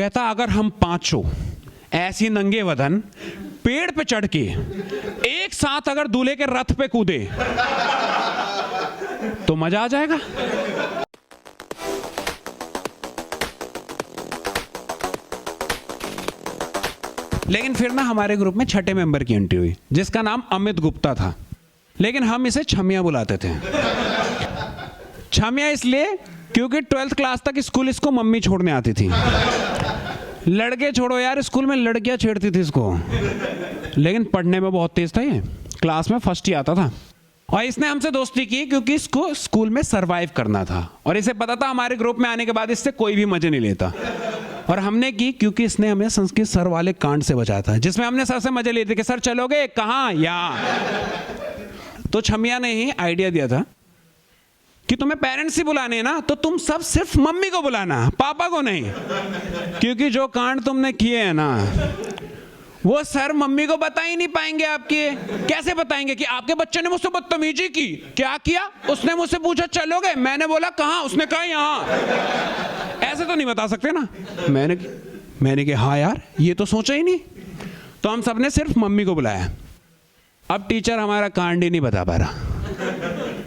कहता अगर हम पांचों ऐसी नंगे वदन पेड़ पे चढ़ के एक साथ अगर दूल्हे के रथ पे कूदे तो मजा आ जाएगा। लेकिन फिर ना हमारे ग्रुप में छठे मेंबर की एंट्री हुई जिसका नाम अमित गुप्ता था, लेकिन हम इसे छमिया बुलाते थे। छमिया इसलिए क्योंकि 12th क्लास तक स्कूल इसको मम्मी छोड़ने आती थी। लड़के छोड़ो यार, स्कूल में लड़कियां छेड़ती थी इसको, लेकिन पढ़ने में बहुत तेज था ये, क्लास में फर्स्ट ही आता था। और इसने हमसे दोस्ती की क्योंकि इसको स्कूल में सरवाइव करना था और इसे पता था हमारे ग्रुप में आने के बाद इससे कोई भी मजे नहीं लेता। और हमने की क्योंकि इसने हमें संस्कृत सर वाले कांड से बचाया था जिसमें हमने सर से मजे लिए थे कि सर चलोगे कहाँ, यहाँ। तो छमिया ने ही आइडिया दिया था कि तुम्हें पेरेंट्स ही बुलाने हैं ना, तो तुम सब सिर्फ मम्मी को बुलाना, पापा को नहीं, क्योंकि जो कांड तुमने किए हैं ना वो सर मम्मी को बता ही नहीं पाएंगे आपके। कैसे बताएंगे कि आपके बच्चे ने मुझसे बदतमीजी की? क्या किया? उसने मुझसे पूछा चलोगे, मैंने बोला कहाँ, उसने कहा यहाँ। ऐसे तो नहीं बता सकते ना। मैंने कहा हाँ यार, ये तो सोचा ही नहीं। तो हम सबने सिर्फ मम्मी को बुलाया। अब टीचर हमारा कांड ही नहीं बता पा रहा।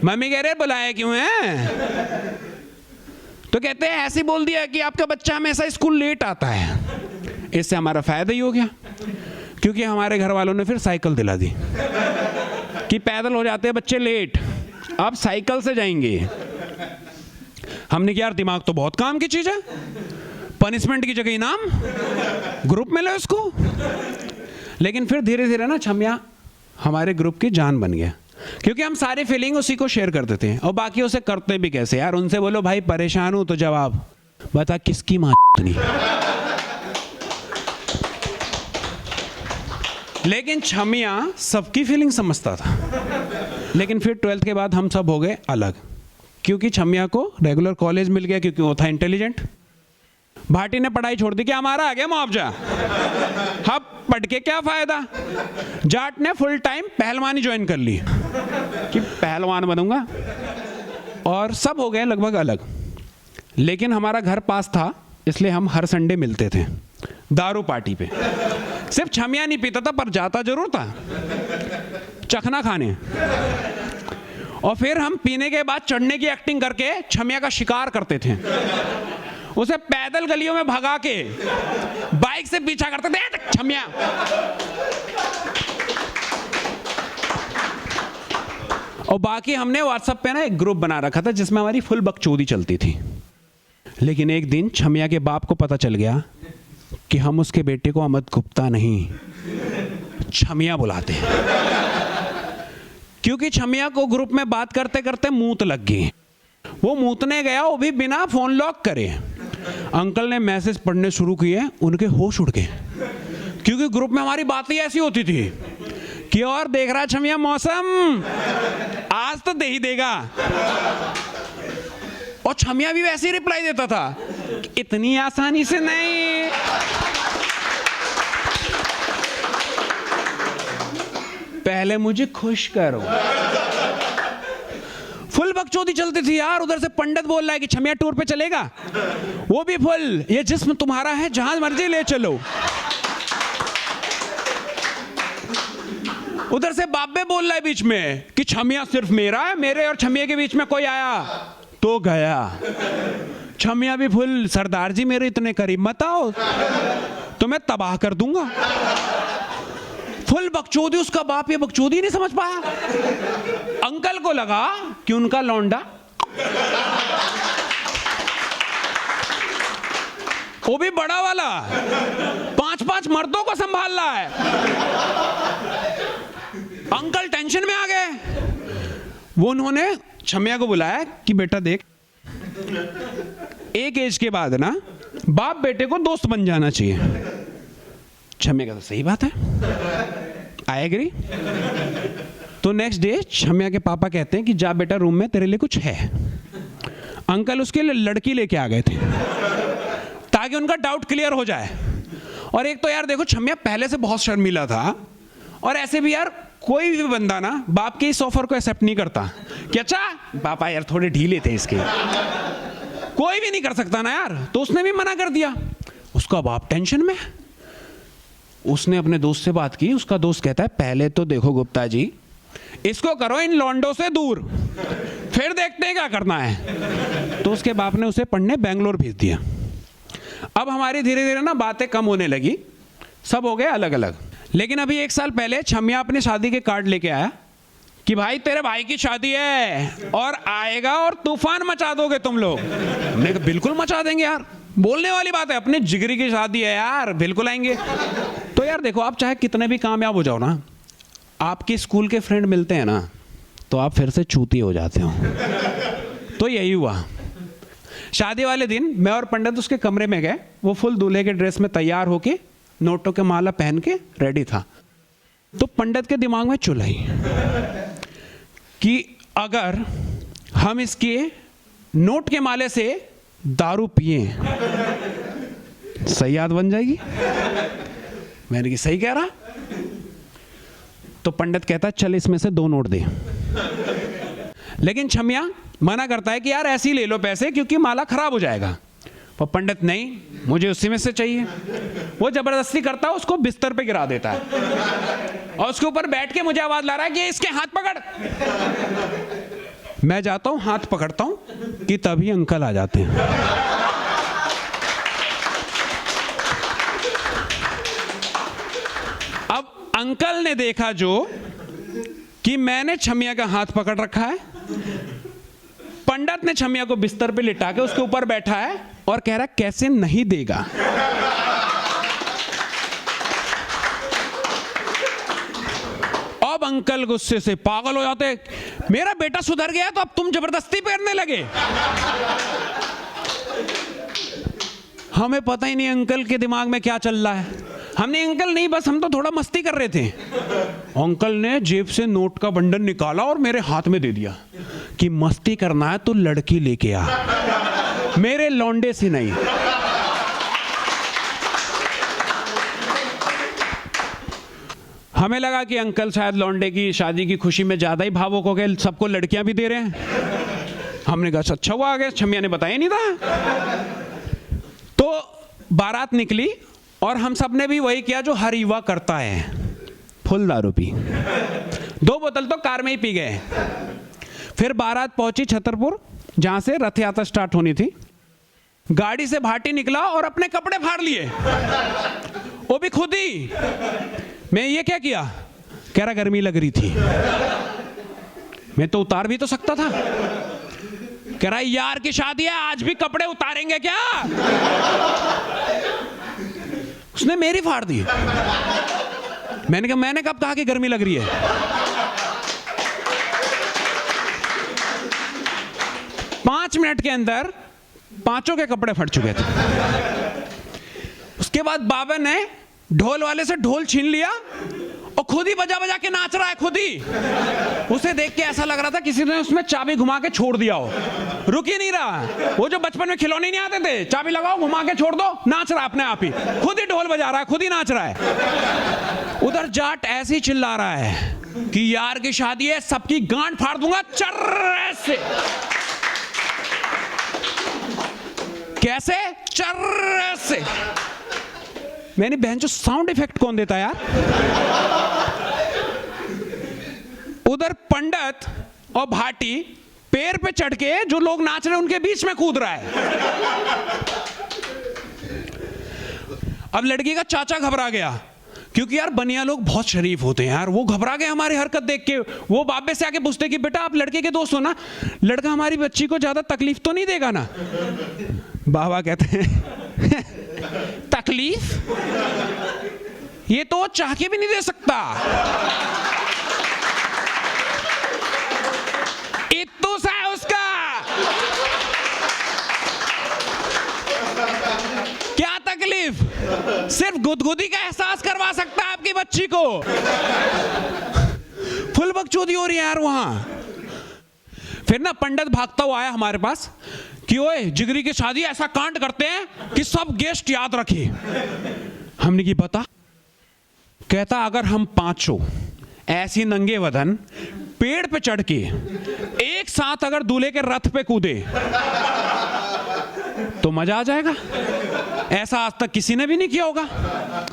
मम्मी कह रहे बुलाया क्यों है? तो कहते हैं ऐसे बोल दिया कि आपका बच्चा हमेशा स्कूल लेट आता है। इससे हमारा फायदा ही हो गया क्योंकि हमारे घर वालों ने फिर साइकिल दिला दी कि पैदल हो जाते हैं बच्चे लेट, अब साइकिल से जाएंगे। हमने कहा यार दिमाग तो बहुत काम की चीज है, पनिशमेंट की जगह इनाम, ग्रुप में लो इसको। लेकिन फिर धीरे धीरे ना छमिया हमारे ग्रुप की जान बन गया क्योंकि हम सारी फीलिंग उसी को शेयर करते थे और बाकी उसे करते भी कैसे यार। उनसे बोलो भाई परेशान हूं तो जवाब बता किसकी मां नहीं। लेकिन छमिया सबकी फीलिंग समझता था। लेकिन फिर 12th के बाद हम सब हो गए अलग क्योंकि छमिया को रेगुलर कॉलेज मिल गया क्योंकि वो था इंटेलिजेंट। भाटी ने पढ़ाई छोड़ दी कि हमारा आ गया मुआवजा, अब पढ़ के क्या फायदा। जाट ने फुल टाइम पहलवानी ज्वाइन कर ली कि पहलवान बनूंगा, और सब हो गए लगभग अलग। लेकिन हमारा घर पास था इसलिए हम हर संडे मिलते थे दारू पार्टी पे। सिर्फ छमिया नहीं पीता था पर जाता जरूर था चखना खाने। और फिर हम पीने के बाद चढ़ने की एक्टिंग करके छमिया का शिकार करते थे। उसे पैदल गलियों में भगा के बाइक से पीछा करते थे छमिया। और बाकी हमने व्हाट्सएप पे ना एक ग्रुप बना रखा था जिसमें हमारी फुल बकचोदी चलती थी। लेकिन एक दिन छमिया के बाप को पता चल गया कि हम उसके बेटे को अमित गुप्ता नहीं छमिया बुलाते हैं, क्योंकि छमिया को ग्रुप में बात करते करते मूत लग गई। वो मूतने गया, वो भी बिना फोन लॉक करे। अंकल ने मैसेज पढ़ने शुरू किए, उनके होश उड़ गए क्योंकि ग्रुप में हमारी बातें ऐसी होती थी कि और देख रहा छमिया मौसम आज तो दे ही देगा। और छमिया भी वैसे ही रिप्लाई देता था इतनी आसानी से नहीं। पहले मुझे खुश करो। फुल बकचोदी चलती थी यार। उधर से पंडित बोल रहा है कि छमिया टूर पे चलेगा, वो भी फुल ये जिस्म तुम्हारा है जहां मर्जी ले चलो। उधर से बाबे बोल रहा है बीच में कि छमिया सिर्फ मेरा है, मेरे और छमिया के बीच में कोई आया तो गया। छमिया भी फुल सरदार जी मेरे इतने करीब मत आओ तो मैं तबाह कर दूंगा। फुल बकचोदी। उसका बाप ये बकचोदी नहीं समझ पाया। अंकल को लगा कि उनका लौंडा, वो भी बड़ा वाला, 5-5 मर्दों को संभाल रहा है। अंकल टेंशन में आ गए। वो उन्होंने छमिया को बुलाया कि बेटा देख, एक एज के बाद ना बाप बेटे को दोस्त बन जाना चाहिए। छमिया का तो सही बात है, आई एग्री। तो नेक्स्ट डे छमिया के पापा कहते हैं कि जा बेटा रूम में तेरे लिए कुछ है। अंकल उसके लिए लड़की लेके आ गए थे ताकि उनका डाउट क्लियर हो जाए। और एक तो यार देखो छमिया पहले से बहुत शर्मीला था, और ऐसे भी यार कोई भी बंदा ना बाप के इस ऑफर को एक्सेप्ट नहीं करता कि अच्छा पापा यार थोड़े ढीले थे इसके, कोई भी नहीं कर सकता ना यार। तो उसने भी मना कर दिया। उसका बाप टेंशन में। उसने अपने दोस्त से बात की, उसका दोस्त कहता है पहले तो देखो गुप्ता जी, इसको करो इन लौंडों से दूर, फिर देखते हैं क्या करना है। तो उसके बाप ने उसे पढ़ने बेंगलोर भेज दिया। अब हमारी धीरे धीरे ना बातें कम होने लगी, सब हो गए अलग अलग। लेकिन अभी 1 साल पहले छमिया अपने शादी के कार्ड लेके आया कि भाई तेरे भाई की शादी है और आएगा और तूफान मचा दोगे तुम लोग। हमने कहा बिल्कुल मचा देंगे यार, बोलने वाली बात है, अपने जिगरी की शादी है यार, बिल्कुल आएंगे। तो यार देखो, आप चाहे कितने भी कामयाब हो जाओ ना, आपके स्कूल के फ्रेंड मिलते हैं ना तो आप फिर से चूती हो जाते हो। तो यही हुआ। शादी वाले दिन मैं और पंडित उसके कमरे में गए। वो फुल दूल्हे के ड्रेस में तैयार होके, नोटों के माला पहन के रेडी था। तो पंडित के दिमाग में चुल आई कि अगर हम इसके नोट के माले से दारू पिए सही याद बन जाएगी। मैंने कहा सही कह रहा। तो पंडित कहता चल इसमें से 2 नोट दे। लेकिन छमिया मना करता है कि यार ऐसे ही ले लो पैसे, क्योंकि माला खराब हो जाएगा। पर पंडित नहीं, मुझे उसी में से चाहिए। वो जबरदस्ती करता है, उसको बिस्तर पे गिरा देता है और उसके ऊपर बैठ के मुझे आवाज ला रहा है कि इसके हाथ पकड़। मैं जाता हूं, हाथ पकड़ता हूं कि तभी अंकल आ जाते हैं। अब अंकल ने देखा जो कि मैंने छमिया का हाथ पकड़ रखा है, पंडित ने छमिया को बिस्तर पे लिटा के उसके ऊपर बैठा है और कह रहा कैसे नहीं देगा। अब अंकल गुस्से से पागल हो जाते, मेरा बेटा सुधर गया तो अब तुम जबरदस्ती करने लगे। हमें पता ही नहीं अंकल के दिमाग में क्या चल रहा है। हमने अंकल नहीं, बस हम तो थोड़ा मस्ती कर रहे थे। अंकल ने जेब से नोट का बंडल निकाला और मेरे हाथ में दे दिया कि मस्ती करना है तो लड़की लेके आ, मेरे लौंडे से नहीं। हमें लगा कि अंकल शायद लौंडे की शादी की खुशी में ज्यादा ही भावुक हो गए, सबको लड़कियां भी दे रहे हैं। हमने कहा अच्छा हुआ आ गए, छमिया ने बताया नहीं था। तो बारात निकली और हम सब ने भी वही किया जो हर युवा करता है, फुल दारू पी। 2 बोतल तो कार में ही पी गए। फिर बारात पहुंची छतरपुर, जहां से रथ यात्रा स्टार्ट होनी थी। गाड़ी से भाटी निकला और अपने कपड़े फाड़ लिए, वो भी खुद ही। मैं ये क्या किया, कह रहा गर्मी लग रही थी। मैं तो उतार भी तो सकता था। कह रहा यार की शादी है, आज भी कपड़े उतारेंगे क्या? उसने मेरी फाड़ दी। मैंने कहा मैंने कब कहा कि गर्मी लग रही है? पांच मिनट के अंदर पांचों के कपड़े फट चुके थे। उसके बाद बाबा ने ढोल वाले से ढोल छीन लिया और खुद ही बजा बजा के नाच रहा है, खुद ही। उसे देख के ऐसा लग रहा था किसी ने उसमें चाबी घुमा के छोड़ दिया हो, रुक ही नहीं रहा। वो जो बचपन में खिलौने नहीं आते थे, चाबी लगाओ घुमा के छोड़ दो, नाच रहा अपने आप ही, खुद ही ढोल बजा रहा है, खुद ही नाच रहा है। उधर जाट ऐसे ही चिल्ला रहा है कि यार की शादी है, सबकी गांड फाड़ दूंगा चर्रे से। कैसे? चर्रे से। मैंने बहन जो साउंड इफेक्ट कौन देता यार? उधर पंडित और भाटी पैर पे चढ़ के जो लोग नाच रहे हैं उनके बीच में कूद रहा है। अब लड़की का चाचा घबरा गया, क्योंकि यार बनिया लोग बहुत शरीफ होते हैं यार। वो घबरा गए हमारी हरकत देख के। वो बाबे से आके पूछते कि बेटा आप लड़के के दोस्त हो ना, लड़का हमारी बच्ची को ज्यादा तकलीफ तो नहीं देगा ना? बाबा कहते हैं तकलीफ ये तो चाह के भी नहीं दे सकता। इत्तू सा है उसका। क्या तकलीफ? सिर्फ गुदगुदी का एहसास करवा सकता है आपकी बच्ची को। फुल बकचोदी हो रही है यार वहां। फिर ना पंडित भागता हुआ आया हमारे पास कि ओए जिगरी की शादी ऐसा कांड करते हैं कि सब गेस्ट याद रखे। हमने की बता? कहता अगर हम पांचों ऐसी नंगे वदन पेड़ पे चढ़ के एक साथ अगर दूल्हे के रथ पे कूदे तो मजा आ जाएगा। ऐसा आज तक किसी ने भी नहीं किया होगा।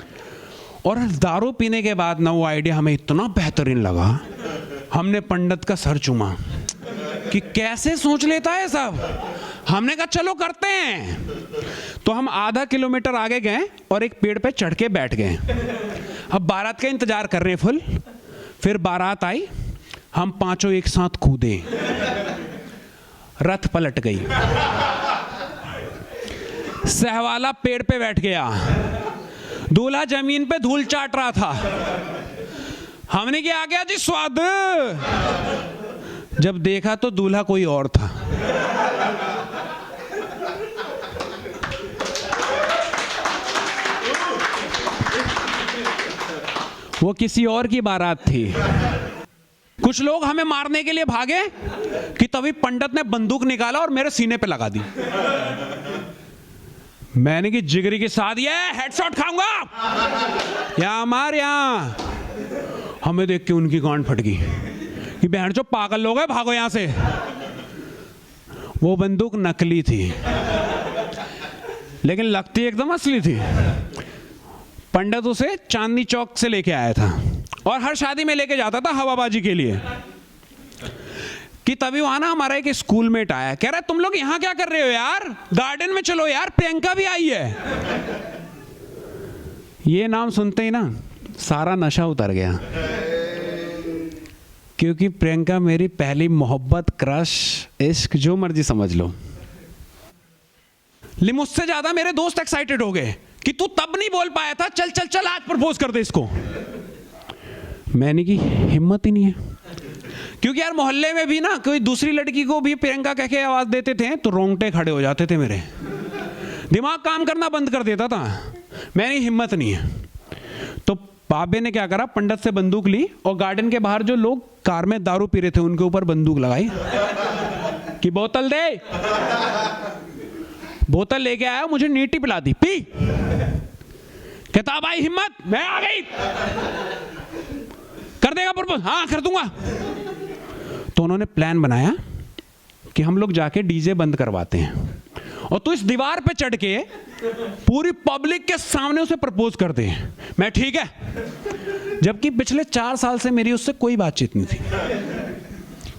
और दारू पीने के बाद ना वो आइडिया हमें इतना बेहतरीन लगा, हमने पंडित का सर चूमा कि कैसे सोच लेता है सब। हमने कहा चलो करते हैं। तो हम आधा किलोमीटर आगे गए और एक पेड़ पे चढ़ के बैठ गए। अब बारात का इंतजार कर रहे हैं फुल। फिर बारात आई, हम पांचों एक साथ कूदे, रथ पलट गई, सहवाला पेड़ पे बैठ गया, दूल्हा जमीन पे धूल चाट रहा था। हमने क्या आ गया जी स्वाद। जब देखा तो दूल्हा कोई और था। वो किसी और की बारात थी। कुछ लोग हमें मारने के लिए भागे कि तभी पंडित ने बंदूक निकाला और मेरे सीने पे लगा दी। मैंने की जिगरी के साथ ये हेडशॉट खाऊंगा या मार यहां। हमें देख के उनकी गांड फट गई कि बहन जो पागल लोग हैं, भागो यहां से। वो बंदूक नकली थी लेकिन लगती एकदम असली थी। पंडित उसे चांदनी चौक से लेके आया था और हर शादी में लेके जाता था हवाबाजी के लिए। कि तभी वहां ना हमारा एक स्कूलमेट आया, कह रहा है तुम लोग यहां क्या कर रहे हो यार, गार्डन में चलो यार, प्रियंका भी आई है। ये नाम सुनते ही ना सारा नशा उतर गया, क्योंकि प्रियंका मेरी पहली मोहब्बत, क्रश, इश्क, जो मर्जी समझ लो। मुझसे ज्यादा मेरे दोस्त एक्साइटेड हो गए कि तू तब नहीं बोल पाया था, चल चल चल आज प्रपोज कर दे इसको। मैंने की हिम्मत ही नहीं है, क्योंकि यार मोहल्ले में भी ना कोई दूसरी लड़की को भी प्रियंका कह के आवाज देते थे तो रोंगटे खड़े हो जाते थे, मेरे दिमाग काम करना बंद कर देता था। मैंने हिम्मत नहीं है। तो बाबे ने क्या करा, पंडित से बंदूक ली और गार्डन के बाहर जो लोग कार में दारू पी रहे थे उनके ऊपर बंदूक लगाई कि बोतल दे। बोतल लेके आया, मुझे नीटी पिला दी, पी। कहता भाई हिम्मत, मैं आ गई, कर देगा प्रपोज? हाँ कर दूंगा। तो उन्होंने प्लान बनाया कि हम लोग जाके डीजे बंद करवाते हैं और तू इस दीवार पे चढ़ के पूरी पब्लिक के सामने उसे प्रपोज कर दे। मैं ठीक है। जबकि पिछले 4 साल से मेरी उससे कोई बातचीत नहीं थी,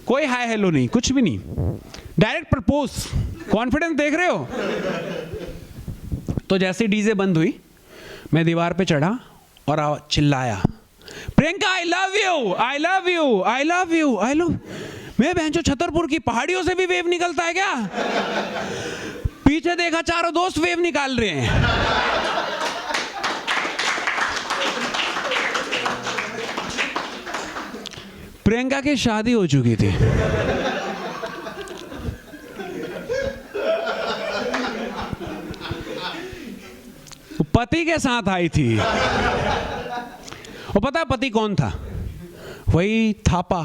कोई हाय हेलो नहीं, कुछ भी नहीं, डायरेक्ट प्रपोज। कॉन्फिडेंस देख रहे हो? तो जैसे डीजे बंद हुई, मैं दीवार पे चढ़ा और चिल्लाया, Priyanka I love you, I love you, I love you, I love. मैं बहन जो छतरपुर की पहाड़ियों से भी वेव निकलता है क्या? पीछे देखा, चारों दोस्त वेव निकाल रहे हैं। प्रियंका की शादी हो चुकी थी। पति के साथ आई थी। और पता है पति कौन था? वही थापा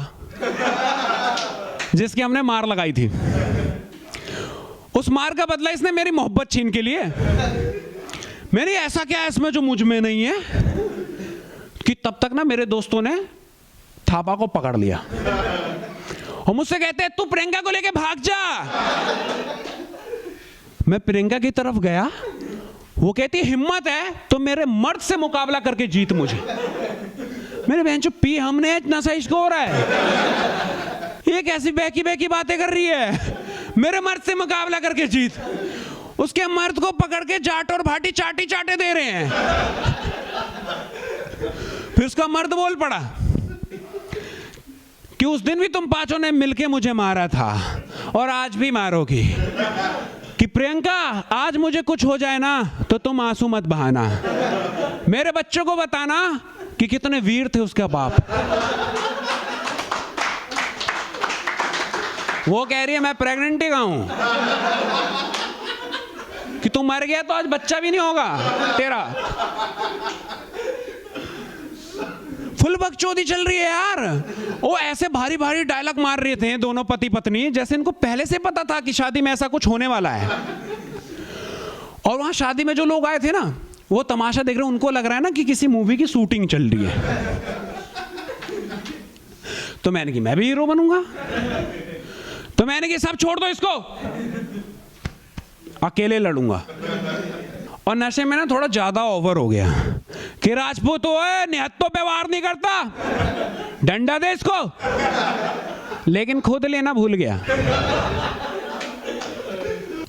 जिसकी हमने मार लगाई थी। उस मार का बदला इसने मेरी मोहब्बत छीन के लिए। मेरी ऐसा क्या है इसमें जो मुझ में नहीं है, कि तब तक ना मेरे दोस्तों ने थापा को पकड़ लिया और मुझसे कहते हैं तू प्रियंका को लेके भाग जा। मैं प्रियंका की तरफ गया, वो कहती हिम्मत है तो मेरे मर्द से मुकाबला करके जीत मुझे। मेरे बहन जो पी हमने नशा इसको हो रहा है, ये कैसी बहकी बहकी बातें कर रही है, मेरे मर्द से मुकाबला करके जीत। उसके मर्द को पकड़ के जाट और भाटी चाटी चाटे दे रहे हैं। फिर उसका मर्द बोल पड़ा कि उस दिन भी तुम पांचों ने मिलके मुझे मारा था और आज भी मारोगी। कि प्रियंका आज मुझे कुछ हो जाए ना तो तुम आंसू मत बहाना, मेरे बच्चों को बताना कि कितने वीर थे उसका बाप। वो कह रही है मैं प्रेग्नेंट ही का हूं, कि तू मर गया तो आज बच्चा भी नहीं होगा तेरा। फुल बकचोदी चल रही है यार। वो ऐसे भारी भारी डायलॉग मार रहे थे दोनों पति पत्नी, जैसे इनको पहले से पता था कि शादी में ऐसा कुछ होने वाला है। और वहां शादी में जो लोग आए थे ना, वो तमाशा देख रहे हैं, उनको लग रहा है ना कि किसी मूवी की शूटिंग चल रही है। तो मैंने कहा मैं भी हीरो बनूंगा। तो मैंने कहा सब छोड़ दो इसको, अकेले लड़ूंगा। और नशे में ना थोड़ा ज्यादा ओवर हो गया कि राजपूत ओए निहत्तों पे वार नहीं करता, डंडा दे इसको। लेकिन खुद लेना भूल गया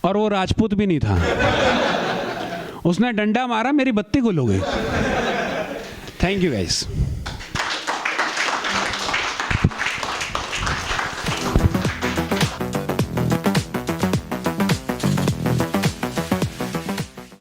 और वो राजपूत भी नहीं था। उसने डंडा मारा, मेरी बत्ती गुल हो गई। Thank you guys.